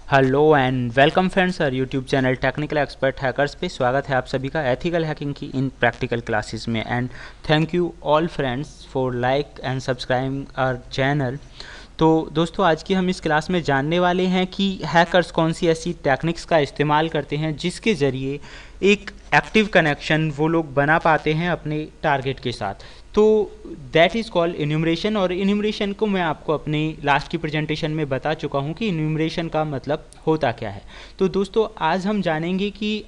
Hello and welcome friends sir YouTube channel technical expert hackers पे स्वागत है आप सभी का एथिकल हैकिंग की इन प्रैक्टिकल क्लासेस में। And thank you all friends for like and subscribing our channel. तो दोस्तों आज की हम इस क्लास में जानने वाले हैं कि हैकर्स कौन सी ऐसी टेक्निक्स का इस्तेमाल करते हैं जिसके ज़रिए एक एक्टिव कनेक्शन वो लोग बना पाते हैं अपने टारगेट के साथ। तो दैट इज़ कॉल्ड इन्यूमरेशन। और इन्यूमरेशन को मैं आपको अपनी लास्ट की प्रेजेंटेशन में बता चुका हूँ कि इन्यूमरेशन का मतलब होता क्या है। तो दोस्तों आज हम जानेंगे कि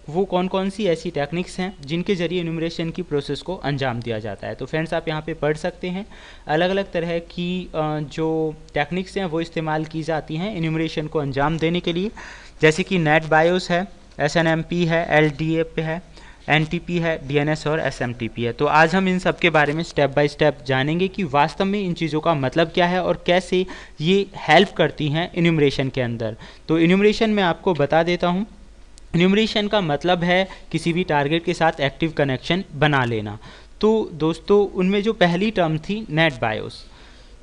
वो कौन कौन सी ऐसी टेक्निक्स हैं जिनके ज़रिए इन्यूमरेशन की प्रोसेस को अंजाम दिया जाता है। तो फ्रेंड्स आप यहाँ पे पढ़ सकते हैं अलग अलग तरह की जो टेक्निक्स हैं वो इस्तेमाल की जाती हैं इन्यूमरेशन को अंजाम देने के लिए, जैसे कि नेट बायोस है, SNMP है, LDAP है, NTP है, DNS और SMTP है। तो आज हम इन सब के बारे में स्टेप बाय स्टेप जानेंगे कि वास्तव में इन चीज़ों का मतलब क्या है और कैसे ये हेल्प करती हैं इन्यूमरेशन के अंदर। तो इन्यूमरेशन मैं आपको बता देता हूँ। इन्यूमरेशन का मतलब है किसी भी टारगेट के साथ एक्टिव कनेक्शन बना लेना। तो दोस्तों उनमें जो पहली टर्म थी नेट बायोस।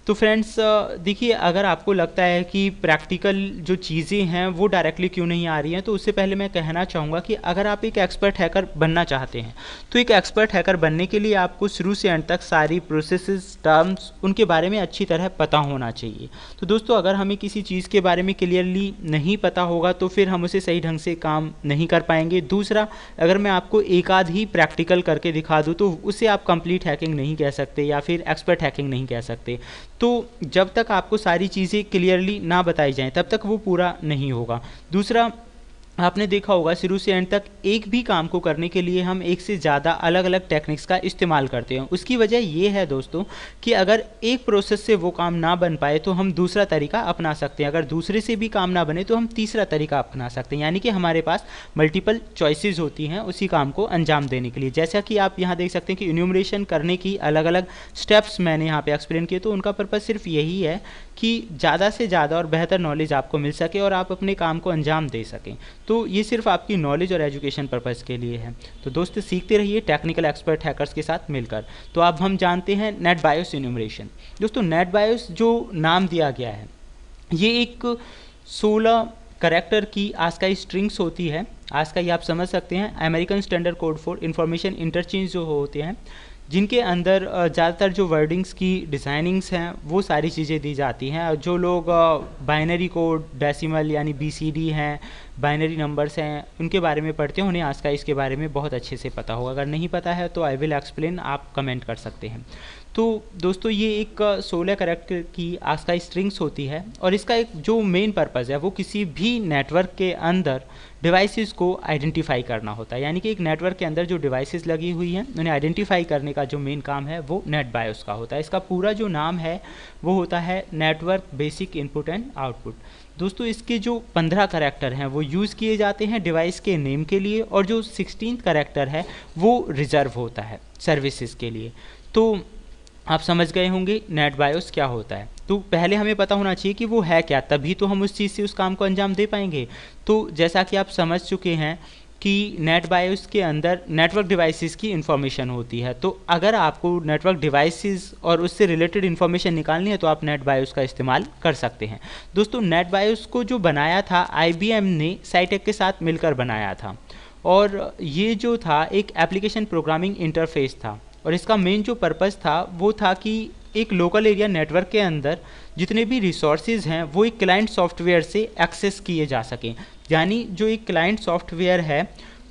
तो फ्रेंड्स देखिए, अगर आपको लगता है कि प्रैक्टिकल जो चीज़ें हैं वो डायरेक्टली क्यों नहीं आ रही हैं, तो उससे पहले मैं कहना चाहूँगा कि अगर आप एक एक्सपर्ट हैकर बनना चाहते हैं तो एक एक्सपर्ट हैकर बनने के लिए आपको शुरू से एंड तक सारी प्रोसेसेस, टर्म्स, उनके बारे में अच्छी तरह पता होना चाहिए। तो दोस्तों अगर हमें किसी चीज़ के बारे में क्लियरली नहीं पता होगा तो फिर हम उसे सही ढंग से काम नहीं कर पाएंगे। दूसरा, अगर मैं आपको एक आध ही प्रैक्टिकल करके दिखा दूँ तो उसे आप कंप्लीट हैकिंग नहीं कह सकते या फिर एक्सपर्ट हैकिंग नहीं कह सकते। तो जब तक आपको सारी चीज़ें क्लियरली ना बताई जाएं तब तक वो पूरा नहीं होगा। दूसरा, आपने देखा होगा शुरू से एंड तक एक भी काम को करने के लिए हम एक से ज़्यादा अलग अलग टेक्निक्स का इस्तेमाल करते हैं। उसकी वजह ये है दोस्तों कि अगर एक प्रोसेस से वो काम ना बन पाए तो हम दूसरा तरीका अपना सकते हैं, अगर दूसरे से भी काम ना बने तो हम तीसरा तरीका अपना सकते हैं। यानी कि हमारे पास मल्टीपल चॉइसेस होती हैं उसी काम को अंजाम देने के लिए। जैसा कि आप यहाँ देख सकते हैं कि इन्यूमरेशन करने की अलग अलग स्टेप्स मैंने यहाँ पे एक्सप्लेन किए। तो उनका पर्पज़ सिर्फ यही है कि ज़्यादा से ज़्यादा और बेहतर नॉलेज आपको मिल सके और आप अपने काम को अंजाम दे सकें। तो ये सिर्फ आपकी नॉलेज और एजुकेशन पर्पज़ के लिए है। तो दोस्तों सीखते रहिए टेक्निकल एक्सपर्ट हैकर्स के साथ मिलकर। तो अब हम जानते हैं नेट बायोस इन्यूमरेशन। दोस्तों नेट बायोस जो नाम दिया गया है ये एक 16 कैरेक्टर की आस्काई स्ट्रिंग्स होती है। आस्काई आप समझ सकते हैं American standard code for information interchange जो होते हैं, जिनके अंदर ज़्यादातर जो वर्डिंग्स की डिज़ाइनिंग्स हैं वो सारी चीज़ें दी जाती हैं। जो लोग बाइनरी कोड, डेसिमल यानी BCD हैं, बाइनरी नंबर्स हैं, उनके बारे में पढ़ते हैं, उन्हें आस्काई के बारे में बहुत अच्छे से पता होगा। अगर नहीं पता है तो आई विल एक्सप्लेन, आप कमेंट कर सकते हैं। तो दोस्तों ये एक 16 कैरेक्टर की आस्काई स्ट्रिंग्स होती है और इसका एक जो मेन पर्पज़ है वो किसी भी नेटवर्क के अंदर डिवाइसेस को आइडेंटिफाई करना होता है। यानी कि एक नेटवर्क के अंदर जो डिवाइसेस लगी हुई हैं उन्हें आइडेंटिफाई करने का जो मेन काम है वो नेट बायोस का होता है। इसका पूरा जो नाम है वो होता है network basic input and output. दोस्तों इसके जो 15 कैरेक्टर हैं वो यूज़ किए जाते हैं डिवाइस के नेम के लिए और जो 16th कैरेक्टर है वो रिजर्व होता है सर्विसेज के लिए। तो आप समझ गए होंगे नेट बायोस क्या होता है। तो पहले हमें पता होना चाहिए कि वो है क्या, तभी तो हम उस चीज़ से उस काम को अंजाम दे पाएंगे। तो जैसा कि आप समझ चुके हैं कि नेट बायोस के अंदर नेटवर्क डिवाइसेस की इन्फॉर्मेशन होती है। तो अगर आपको नेटवर्क डिवाइसेस और उससे रिलेटेड इन्फॉर्मेशन निकालनी है तो आप नेट बायोस का इस्तेमाल कर सकते हैं। दोस्तों नेट बायोस को जो बनाया था IBM ने साइटेक के साथ मिलकर बनाया था और ये जो था एक एप्लीकेशन प्रोग्रामिंग इंटरफेस था और इसका मेन जो पर्पज़ था वो था कि एक लोकल एरिया नेटवर्क के अंदर जितने भी रिसोर्सेज हैं वो एक क्लाइंट सॉफ्टवेयर से एक्सेस किए जा सकें। यानी जो एक क्लाइंट सॉफ्टवेयर है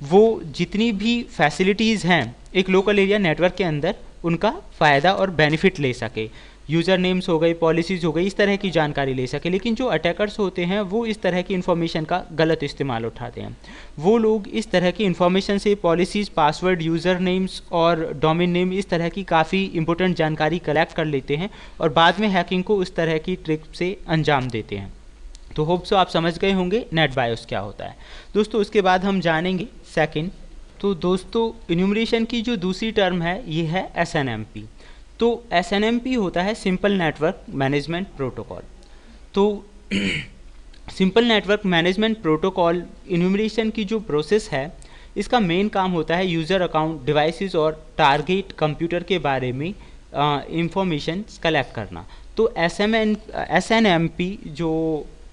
वो जितनी भी फैसिलिटीज़ हैं एक लोकल एरिया नेटवर्क के अंदर उनका फ़ायदा और बेनिफिट ले सके। यूज़र नेम्स हो गई, पॉलिसीज़ हो गई, इस तरह की जानकारी ले सके। लेकिन जो अटैकर्स होते हैं वो इस तरह की इन्फॉर्मेशन का गलत इस्तेमाल उठाते हैं। वो लोग इस तरह की इन्फॉर्मेशन से पॉलिसीज़, पासवर्ड, यूज़र नेम्स और डोमेन नेम, इस तरह की काफ़ी इंपॉर्टेंट जानकारी कलेक्ट कर लेते हैं और बाद में हैकिंग को उस तरह की ट्रिक से अंजाम देते हैं। तो होप सो आप समझ गए होंगे नेट बायोस क्या होता है। दोस्तों उसके बाद हम जानेंगे सेकंड। तो दोस्तों इन्यूमरेशन की जो दूसरी टर्म है ये है SNMP। तो SNMP होता है सिंपल नेटवर्क मैनेजमेंट प्रोटोकॉल। तो simple network management protocol enumeration की जो प्रोसेस है इसका मेन काम होता है यूज़र अकाउंट, डिवाइसेस और टारगेट कंप्यूटर के बारे में इंफॉर्मेशन कलेक्ट करना। तो SNMP जो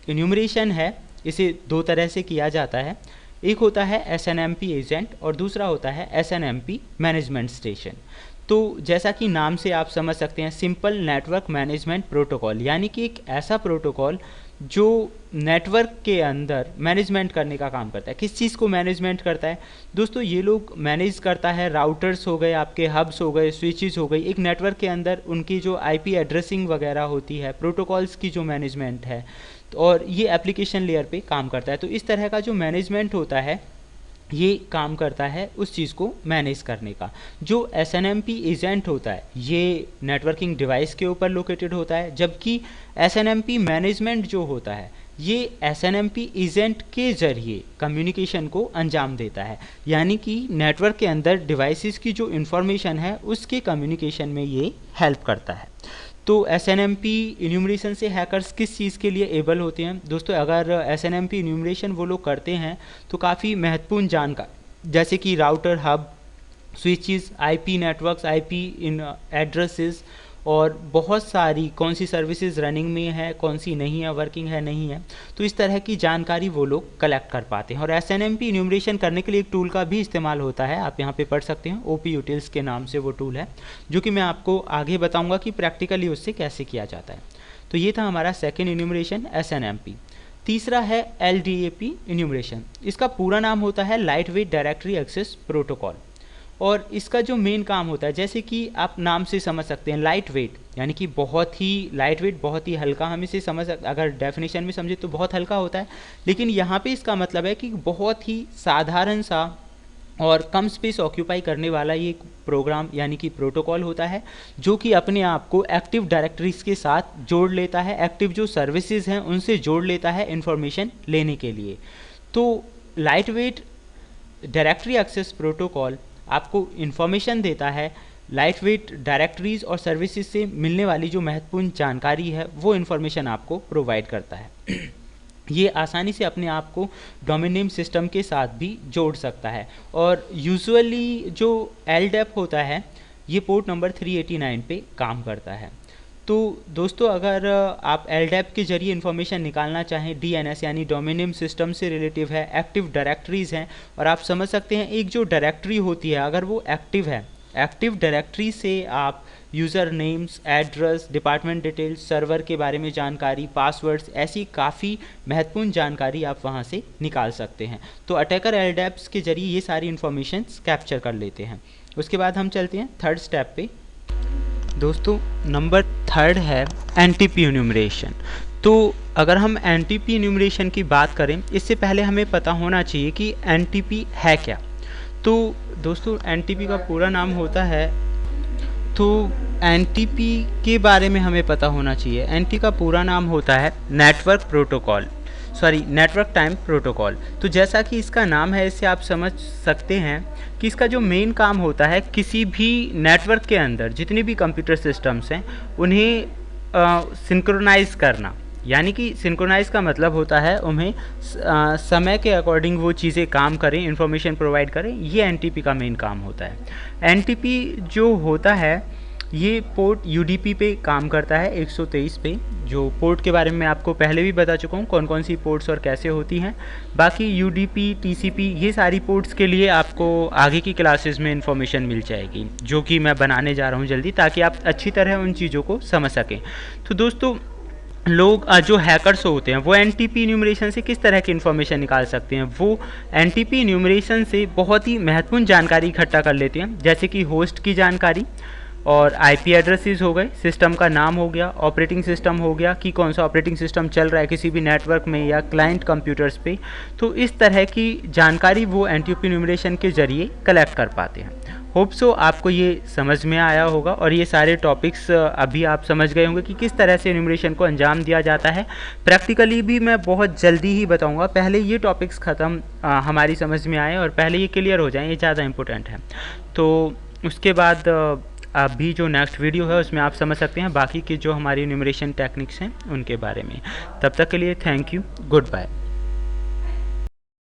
इन्यूमरेशन है इसे दो तरह से किया जाता है। एक होता है SNMP एजेंट और दूसरा होता है SNMP मैनेजमेंट स्टेशन। तो जैसा कि नाम से आप समझ सकते हैं, सिंपल नेटवर्क मैनेजमेंट प्रोटोकॉल, यानी कि एक ऐसा प्रोटोकॉल जो नेटवर्क के अंदर मैनेजमेंट करने का काम करता है। किस चीज़ को मैनेजमेंट करता है दोस्तों? ये लोग मैनेज करता है राउटर्स हो गए, आपके हब्स हो गए, स्विचेस हो गई, एक नेटवर्क के अंदर उनकी जो IP एड्रेसिंग वगैरह होती है, प्रोटोकॉल्स की जो मैनेजमेंट है, और ये एप्लीकेशन लेयर पे काम करता है। तो इस तरह का जो मैनेजमेंट होता है ये काम करता है उस चीज़ को मैनेज करने का। जो SNMP एजेंट होता है ये नेटवर्किंग डिवाइस के ऊपर लोकेटेड होता है, जबकि SNMP मैनेजमेंट जो होता है ये SNMP एजेंट के ज़रिए कम्युनिकेशन को अंजाम देता है, यानी कि नेटवर्क के अंदर डिवाइसेस की जो इन्फॉर्मेशन है उसके कम्युनिकेशन में ये हेल्प करता है। तो SNMP इन्यूमरेशन से हैकर्स किस चीज़ के लिए एबल होते हैं दोस्तों? अगर SNMP इन्यूमरेशन वो लोग करते हैं तो काफ़ी महत्वपूर्ण जानकारी, जैसे कि router, hub, switches, IP networks, IP इन एड्रेसेस, और बहुत सारी कौन सी सर्विसेज रनिंग में है, कौन सी नहीं है, वर्किंग है नहीं है, तो इस तरह की जानकारी वो लोग कलेक्ट कर पाते हैं। और SNMP इन्यूमरेशन करने के लिए एक टूल का भी इस्तेमाल होता है, आप यहाँ पे पढ़ सकते हैं, OP Utils के नाम से वो टूल है, जो कि मैं आपको आगे बताऊँगा कि प्रैक्टिकली उससे कैसे किया जाता है। तो ये था हमारा सेकेंड इन्यूमरेशन SNMP। तीसरा है LDAP इन्यूमरेशन। इसका पूरा नाम होता है lightweight directory access protocol, और इसका जो मेन काम होता है, जैसे कि आप नाम से समझ सकते हैं, लाइट वेट यानी कि बहुत ही लाइट वेट, बहुत ही हल्का, हम इसे समझ सकते, अगर डेफिनेशन में समझे तो बहुत हल्का होता है, लेकिन यहाँ पे इसका मतलब है कि बहुत ही साधारण सा और कम स्पेस ऑक्यूपाई करने वाला ये प्रोग्राम यानी कि प्रोटोकॉल होता है, जो कि अपने आप को एक्टिव डायरेक्टरीज के साथ जोड़ लेता है, एक्टिव जो सर्विसेज हैं उनसे जोड़ लेता है इंफॉर्मेशन लेने के लिए। तो lightweight directory access protocol आपको इन्फॉर्मेशन देता है, लाइट वेट डायरेक्टरीज और सर्विसेज से मिलने वाली जो महत्वपूर्ण जानकारी है वो इन्फॉर्मेशन आपको प्रोवाइड करता है। ये आसानी से अपने आप को डोमेन नेम सिस्टम के साथ भी जोड़ सकता है, और यूजुअली जो LDAP होता है ये पोर्ट नंबर 389 पे काम करता है। तो दोस्तों अगर आप LDAP के जरिए इन्फॉर्मेशन निकालना चाहें, DNS यानी डोमेन नेम सिस्टम से रिलेटिव है, एक्टिव डायरेक्टरीज हैं, और आप समझ सकते हैं एक जो डायरेक्टरी होती है अगर वो एक्टिव है, एक्टिव डायरेक्टरी से आप user names, address, department details, server के बारे में जानकारी, पासवर्ड्स, ऐसी काफ़ी महत्वपूर्ण जानकारी आप वहाँ से निकाल सकते हैं। तो अटैकर LDAPs के जरिए ये सारी इन्फॉर्मेशन कैप्चर कर लेते हैं। उसके बाद हम चलते हैं थर्ड स्टेप पे। दोस्तों नंबर थर्ड है NTP इन्यूमरेशन। तो अगर हम NTP इन्यूमरेशन की बात करें, इससे पहले हमें पता होना चाहिए कि NTP है क्या। तो दोस्तों NTP का पूरा नाम होता है, तो NTP के बारे में हमें पता होना चाहिए। NTP का पूरा नाम होता है नेटवर्क टाइम प्रोटोकॉल। तो जैसा कि इसका नाम है, इससे आप समझ सकते हैं कि इसका जो मेन काम होता है, किसी भी नेटवर्क के अंदर जितने भी कंप्यूटर सिस्टम्स हैं उन्हें सिंक्रोनाइज़ करना, यानी कि सिंक्रोनाइज़ का मतलब होता है उन्हें समय के अकॉर्डिंग वो चीज़ें काम करें, इंफॉर्मेशन प्रोवाइड करें, ये NTP का मेन काम होता है। NTP जो होता है ये पोर्ट UDP पे काम करता है, 123 पे, जो पोर्ट के बारे में आपको पहले भी बता चुका हूँ कौन कौन सी पोर्ट्स और कैसे होती हैं। बाकी UDP, TCP ये सारी पोर्ट्स के लिए आपको आगे की क्लासेस में इंफॉर्मेशन मिल जाएगी, जो कि मैं बनाने जा रहा हूँ जल्दी, ताकि आप अच्छी तरह उन चीज़ों को समझ सकें। तो दोस्तों लोग जो हैकर्स होते हैं वो NTP इन्यूमरेशन से किस तरह की इन्फॉर्मेशन निकाल सकते हैं? वो NTP इन्यूमरेशन से बहुत ही महत्वपूर्ण जानकारी इकट्ठा कर लेते हैं, जैसे कि होस्ट की जानकारी, और IP एड्रेसेस हो गए, सिस्टम का नाम हो गया, ऑपरेटिंग सिस्टम हो गया कि कौन सा ऑपरेटिंग सिस्टम चल रहा है किसी भी नेटवर्क में या क्लाइंट कंप्यूटर्स पे। तो इस तरह की जानकारी वो NTP इन्यूमरेशन के जरिए कलेक्ट कर पाते हैं। होप सो आपको ये समझ में आया होगा, और ये सारे टॉपिक्स अभी आप समझ गए होंगे कि किस तरह से इन्यूमरेशन को अंजाम दिया जाता है। प्रैक्टिकली भी मैं बहुत जल्दी ही बताऊंगा, पहले ये टॉपिक्स ख़त्म हमारी समझ में आए और पहले ये क्लियर हो जाएँ, ये ज़्यादा इंपॉर्टेंट है। तो उसके बाद अभी जो नेक्स्ट वीडियो है उसमें आप समझ सकते हैं बाकी की जो हमारी इन्यूमरेशन टेक्निक्स हैं उनके बारे में। तब तक के लिए थैंक यू, गुड बाय।